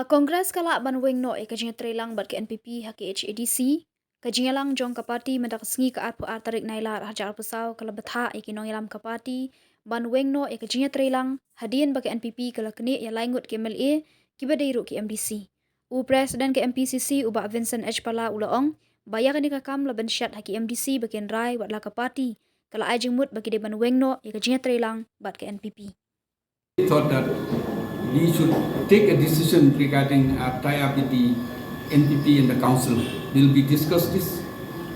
Kongres kalak ban Weng no Iatreilang bat ke NPP Khadc kajialang jong kapati mendak sengi ke arpu artarik nailar hajar pesau kalabetha ikinong ilam kapati ban Weng no Iatreilang hadian bagi NPP kalakni ya laingut ke MLA kibadairu ke MDC. Presiden ke MPCC ubak Vincent H. Pala ulaong bayar ni kakam laban syat haki MDC bagian rai wat la kapati kala ajeng mut bagi de ban Weng no Iatreilang bat ke NPP. Thought that we should take a decision regarding our tie-up with the NPP and the council. Will be discussed this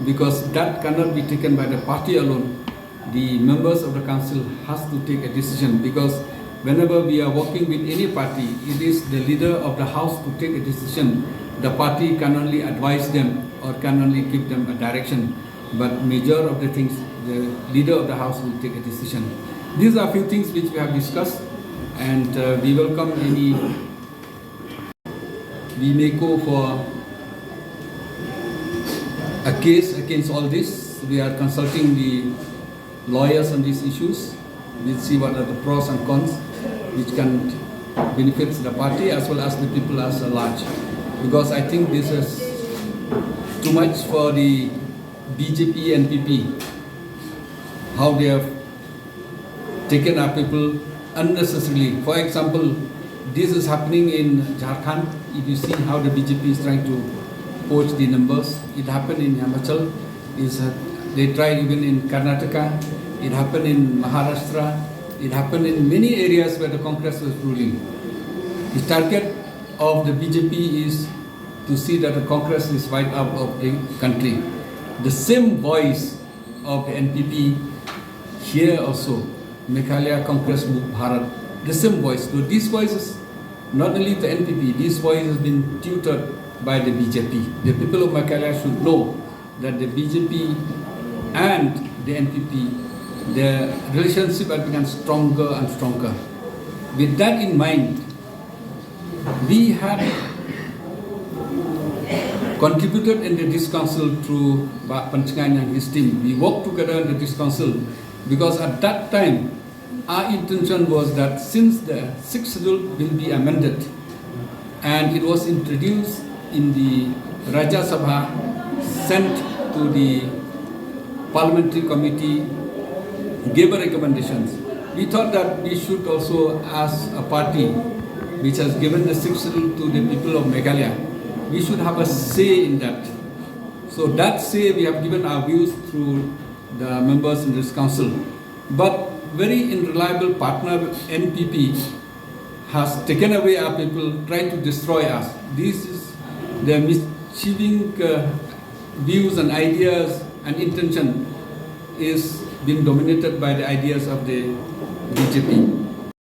because that cannot be taken by the party alone. The members of the council has to take a decision because whenever we are working with any party, it is the leader of the house to take a decision. The party can only advise them or can only give them a direction, but major of the things, the leader of the house will take a decision. These are a few things which we have discussed. And we welcome we may go for a case against all this. We are consulting the lawyers on these issues. We'll see what are the pros and cons which can benefit the party as well as the people as a large. Because I think this is too much for the BJP and PP, how they have taken our people unnecessarily. For example, this is happening in Jharkhand. If you see how the BJP is trying to poach the numbers, it happened in Himachal. They tried even in Karnataka. It happened in Maharashtra. It happened in many areas where the Congress was ruling. The target of the BJP is to see that the Congress is wiped out of the country. The same voice of the NPP here also, Meghalaya Congress Bharat, the same voice. So these voices, not only the NPP, this voice has been tutored by the BJP. The people of Meghalaya should know that the BJP and the NPP, their relationship has become stronger and stronger. With that in mind, we had contributed in the District Council through Panchanganya and his team. We worked together in the District Council because at that time, our intention was that since the 6th schedule will be amended and it was introduced in the Rajya Sabha, sent to the parliamentary committee, gave a recommendations. We thought that we should also, as a party which has given the 6th schedule to the people of Meghalaya, we should have a say in that. So that say we have given our views through the members in this council. But very unreliable partner NPP has taken away our people, trying to destroy us. This is their mischieving views and ideas and intention is being dominated by the ideas of the BJP.